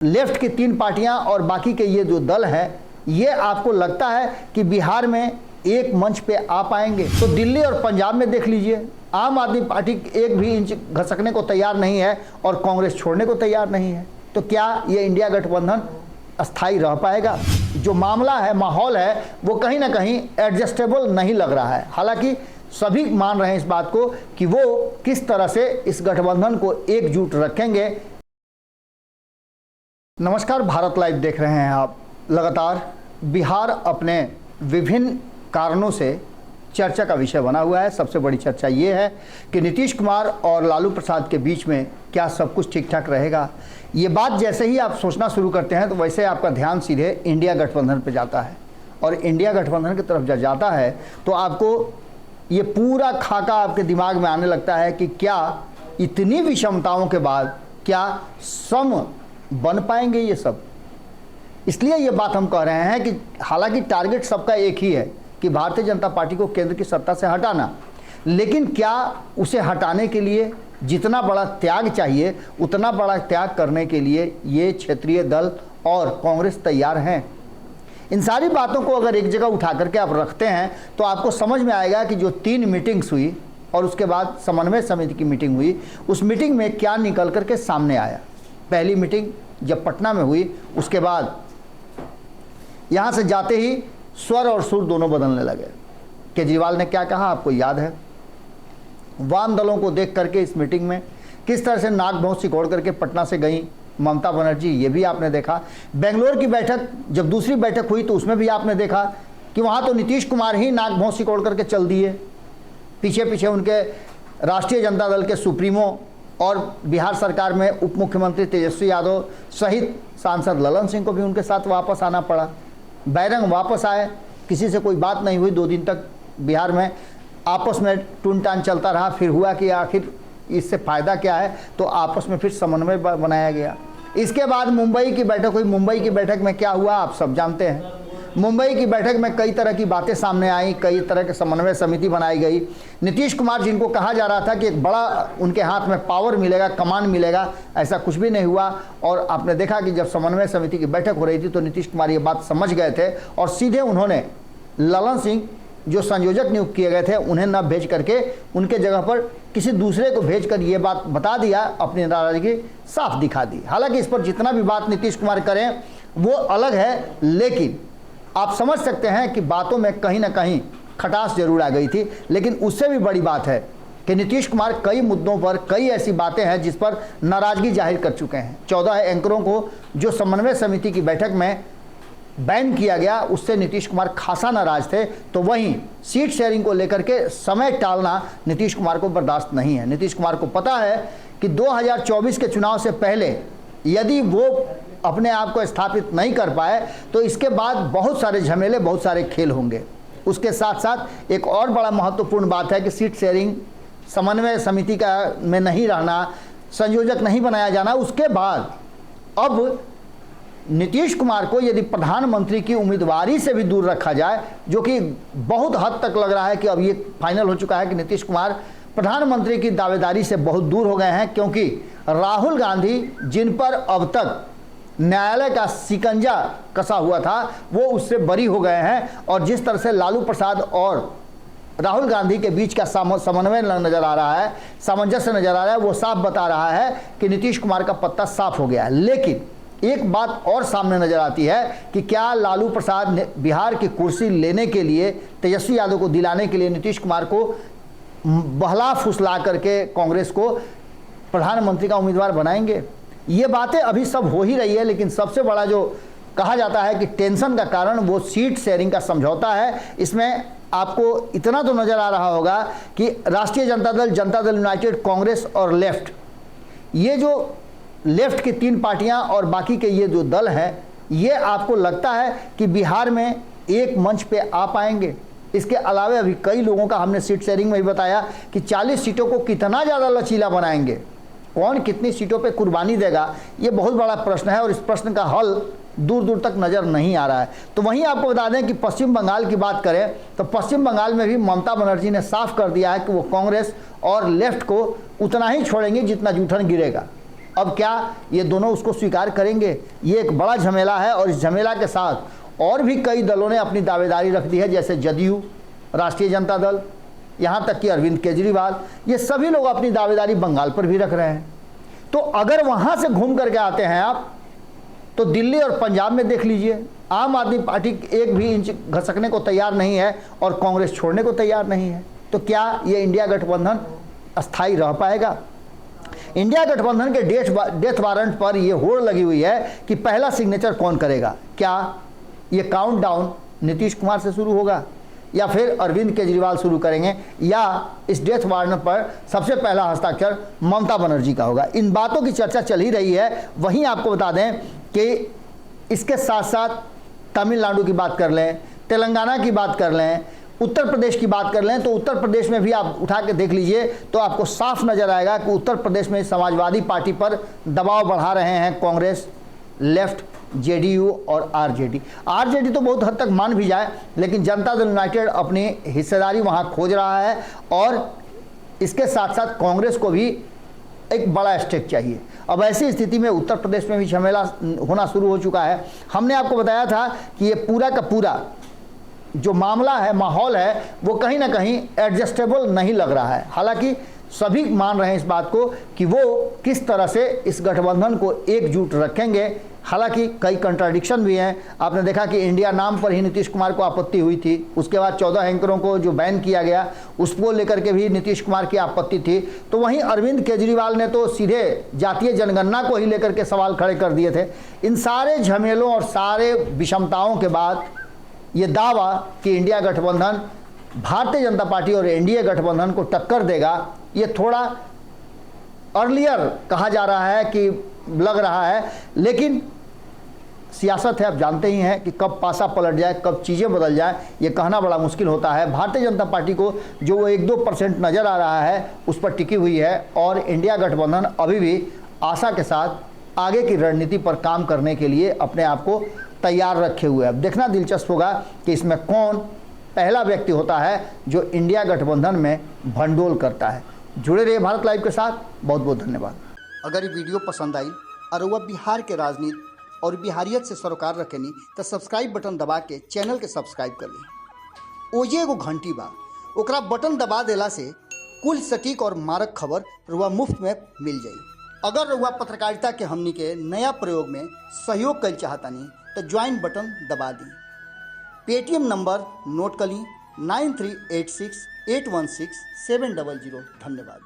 Left की तीन पार्टियां और बाकी के ये जो दल है, ये आपको लगता है कि बिहार में एक मंच पे आ पाएंगे? तो दिल्ली और पंजाब में देख लीजिए, आम आदमी पार्टी एक भी इंच घसकने को तैयार नहीं है और कांग्रेस छोड़ने को तैयार नहीं है। तो क्या ये इंडिया गठबंधन अस्थायी रह पाएगा? जो मामला है, माहौल है, वो कहीं ना कहीं एडजस्टेबल नहीं लग रहा है। हालांकि सभी मान रहे हैं इस बात को कि वो किस तरह से इस गठबंधन को एकजुट रखेंगे। नमस्कार, भारत लाइव देख रहे हैं आप। लगातार बिहार अपने विभिन्न कारणों से चर्चा का विषय बना हुआ है। सबसे बड़ी चर्चा ये है कि नीतीश कुमार और लालू प्रसाद के बीच में क्या सब कुछ ठीक ठाक रहेगा। ये बात जैसे ही आप सोचना शुरू करते हैं तो वैसे आपका ध्यान सीधे इंडिया गठबंधन पर जाता है, और इंडिया गठबंधन की तरफ जब जाता है तो आपको ये पूरा खाका आपके दिमाग में आने लगता है कि क्या इतनी विषमताओं के बाद क्या सम बन पाएंगे ये सब। इसलिए ये बात हम कह रहे हैं कि हालांकि टारगेट सबका एक ही है कि भारतीय जनता पार्टी को केंद्र की सत्ता से हटाना, लेकिन क्या उसे हटाने के लिए जितना बड़ा त्याग चाहिए उतना बड़ा त्याग करने के लिए ये क्षेत्रीय दल और कांग्रेस तैयार हैं? इन सारी बातों को अगर एक जगह उठा करके आप रखते हैं तो आपको समझ में आएगा कि जो 3 मीटिंग्स हुई और उसके बाद समन्वय समिति की मीटिंग हुई, उस मीटिंग में क्या निकल करके सामने आया। पहली मीटिंग जब पटना में हुई, उसके बाद यहाँ से जाते ही स्वर और सुर दोनों बदलने लगे। केजरीवाल ने क्या कहा आपको याद है। वाम दलों को देख करके इस मीटिंग में किस तरह से नाक भौं सिकोड़ करके पटना से गई ममता बनर्जी, ये भी आपने देखा। बेंगलोर की बैठक जब दूसरी बैठक हुई तो उसमें भी आपने देखा कि वहाँ तो नीतीश कुमार ही नाक भौं सिकोड़ करके चल दिए। पीछे पीछे उनके राष्ट्रीय जनता दल के सुप्रीमो और बिहार सरकार में उप मुख्यमंत्री तेजस्वी यादव सहित सांसद ललन सिंह को भी उनके साथ वापस आना पड़ा। बैरंग वापस आए, किसी से कोई बात नहीं हुई। 2 दिन तक बिहार में आपस में टून-टान चलता रहा। फिर हुआ कि आखिर इससे फ़ायदा क्या है, तो आपस में फिर समन्वय बनाया गया। इसके बाद मुंबई की बैठक हुई। मुंबई की बैठक में क्या हुआ आप सब जानते हैं। मुंबई की बैठक में कई तरह की बातें सामने आई, कई तरह के समन्वय समिति बनाई गई। नीतीश कुमार जिनको कहा जा रहा था कि एक बड़ा उनके हाथ में पावर मिलेगा, कमान मिलेगा, ऐसा कुछ भी नहीं हुआ। और आपने देखा कि जब समन्वय समिति की बैठक हो रही थी तो नीतीश कुमार ये बात समझ गए थे और सीधे उन्होंने ललन सिंह जो संयोजक नियुक्त किए गए थे उन्हें न भेज करके उनके जगह पर किसी दूसरे को भेजकर ये बात बता दिया, अपनी नाराजगी साफ दिखा दी। हालांकि इस पर जितना भी बात नीतीश कुमार करें वो अलग है, लेकिन आप समझ सकते हैं कि बातों में कहीं ना कहीं खटास जरूर आ गई थी। लेकिन उससे भी बड़ी बात है कि नीतीश कुमार कई मुद्दों पर कई ऐसी बातें हैं जिस पर नाराजगी जाहिर कर चुके हैं। 14 एंकरों को जो समन्वय समिति की बैठक में बैन किया गया, उससे नीतीश कुमार खासा नाराज थे। तो वहीं सीट शेयरिंग को लेकर के समय टालना नीतीश कुमार को बर्दाश्त नहीं है। नीतीश कुमार को पता है कि 2024 के चुनाव से पहले यदि वो अपने आप को स्थापित नहीं कर पाए तो इसके बाद बहुत सारे झमेले, बहुत सारे खेल होंगे। उसके साथ साथ एक और बड़ा महत्वपूर्ण बात है कि सीट शेयरिंग समन्वय समिति का में नहीं रहना, संयोजक नहीं बनाया जाना। उसके बाद अब नीतीश कुमार को यदि प्रधानमंत्री की उम्मीदवारी से भी दूर रखा जाए, जो कि बहुत हद तक लग रहा है कि अब ये फाइनल हो चुका है कि नीतीश कुमार प्रधानमंत्री की दावेदारी से बहुत दूर हो गए हैं, क्योंकि राहुल गांधी जिन पर अब तक न्यायालय का शिकंजा कसा हुआ था वो उससे बरी हो गए हैं। और जिस तरह से लालू प्रसाद और राहुल गांधी के बीच का समन्वय नजर आ रहा है, सामंजस्य नजर आ रहा है, वो साफ बता रहा है कि नीतीश कुमार का पत्ता साफ हो गया है। लेकिन एक बात और सामने नजर आती है कि क्या लालू प्रसाद ने बिहार की कुर्सी लेने के लिए, तेजस्वी यादव को दिलाने के लिए नीतीश कुमार को बहला फुसला करके कांग्रेस को प्रधानमंत्री का उम्मीदवार बनाएंगे? ये बातें अभी सब हो ही रही है, लेकिन सबसे बड़ा जो कहा जाता है कि टेंशन का कारण वो सीट शेयरिंग का समझौता है। इसमें आपको इतना तो नजर आ रहा होगा कि राष्ट्रीय जनता दल यूनाइटेड, कांग्रेस और लेफ्ट, ये जो लेफ्ट की 3 पार्टियां और बाकी के ये जो दल हैं, ये आपको लगता है कि बिहार में एक मंच पे आ पाएंगे? इसके अलावा अभी कई लोगों का हमने सीट शेयरिंग में भी बताया कि 40 सीटों को कितना ज़्यादा लचीला बनाएंगे, कौन कितनी सीटों पे कुर्बानी देगा, ये बहुत बड़ा प्रश्न है और इस प्रश्न का हल दूर दूर तक नज़र नहीं आ रहा है। तो वहीं आपको बता दें कि पश्चिम बंगाल की बात करें तो पश्चिम बंगाल में भी ममता बनर्जी ने साफ कर दिया है कि वो कांग्रेस और लेफ्ट को उतना ही छोड़ेंगे जितना जूठन गिरेगा। अब क्या ये दोनों उसको स्वीकार करेंगे? ये एक बड़ा झमेला है और इस झमेला के साथ और भी कई दलों ने अपनी दावेदारी रख दी है, जैसे जदयू, राष्ट्रीय जनता दल, यहाँ तक कि अरविंद केजरीवाल, ये सभी लोग अपनी दावेदारी बंगाल पर भी रख रहे हैं। तो अगर वहाँ से घूम करके आते हैं आप, तो दिल्ली और पंजाब में देख लीजिए, आम आदमी पार्टी एक भी इंच घसकने को तैयार नहीं है और कांग्रेस छोड़ने को तैयार नहीं है। तो क्या ये इंडिया गठबंधन अस्थायी रह पाएगा? इंडिया गठबंधन के डेथ वारंट पर यह होड़ लगी हुई है कि पहला सिग्नेचर कौन करेगा। क्या ये काउंटडाउन नीतीश कुमार से शुरू होगा या फिर अरविंद केजरीवाल शुरू करेंगे, या इस डेथ वारंट पर सबसे पहला हस्ताक्षर ममता बनर्जी का होगा? इन बातों की चर्चा चल ही रही है। वहीं आपको बता दें कि इसके साथ साथ तमिलनाडु की बात कर लें, तेलंगाना की बात कर लें, उत्तर प्रदेश की बात कर लें, तो उत्तर प्रदेश में भी आप उठा के देख लीजिए तो आपको साफ नजर आएगा कि उत्तर प्रदेश में समाजवादी पार्टी पर दबाव बढ़ा रहे हैं कांग्रेस, लेफ्ट, जेडीयू और आरजेडी तो बहुत हद तक मान भी जाए, लेकिन जनता दल यूनाइटेड अपनी हिस्सेदारी वहां खोज रहा है और इसके साथ साथ कांग्रेस को भी एक बड़ा स्टेक चाहिए। अब ऐसी स्थिति में उत्तर प्रदेश में भी झमेला होना शुरू हो चुका है। हमने आपको बताया था कि ये पूरा का पूरा जो मामला है, माहौल है, वो कहीं ना कहीं एडजस्टेबल नहीं लग रहा है। हालांकि सभी मान रहे हैं इस बात को कि वो किस तरह से इस गठबंधन को एकजुट रखेंगे। हालांकि कई कंट्राडिक्शन भी हैं। आपने देखा कि इंडिया नाम पर ही नीतीश कुमार को आपत्ति हुई थी, उसके बाद 14 एंकरों को जो बैन किया गया उसको लेकर के भी नीतीश कुमार की आपत्ति थी। तो वहीं अरविंद केजरीवाल ने तो सीधे जातीय जनगणना को ही लेकर के सवाल खड़े कर दिए थे। इन सारे झमेलों और सारे विषमताओं के बाद ये दावा कि इंडिया गठबंधन भारतीय जनता पार्टी और एनडीए गठबंधन को टक्कर देगा, ये थोड़ा अर्लियर कहा जा रहा है कि लग रहा है, लेकिन सियासत है, आप जानते ही हैं कि कब पासा पलट जाए, कब चीज़ें बदल जाए, ये कहना बड़ा मुश्किल होता है। भारतीय जनता पार्टी को जो वो 1-2% नज़र आ रहा है उस पर टिकी हुई है और इंडिया गठबंधन अभी भी आशा के साथ आगे की रणनीति पर काम करने के लिए अपने आप को तैयार रखे हुए है। अब देखना दिलचस्प होगा कि इसमें कौन पहला व्यक्ति होता है जो इंडिया गठबंधन में भंडोल करता है। जुड़े रहिए भारत लाइव के साथ। बहुत बहुत धन्यवाद। अगर ये वीडियो पसंद आई और वह बिहार के राजनीति और बिहारियत से सरोकार रखेनी तो सब्सक्राइब बटन दबा के चैनल के सब्सक्राइब कर ली। ओजे एगो घंटी बा, ओकरा बटन दबा देला से कुल सटीक और मारक खबर रुआ मुफ्त में मिल जाई। अगर रुआ पत्रकारिता के हमनी के नया प्रयोग में सहयोग कर चाहतानी तो ज्वाइन बटन दबा दी। पेटीएम नंबर नोट कर ली 9386816700। धन्यवाद।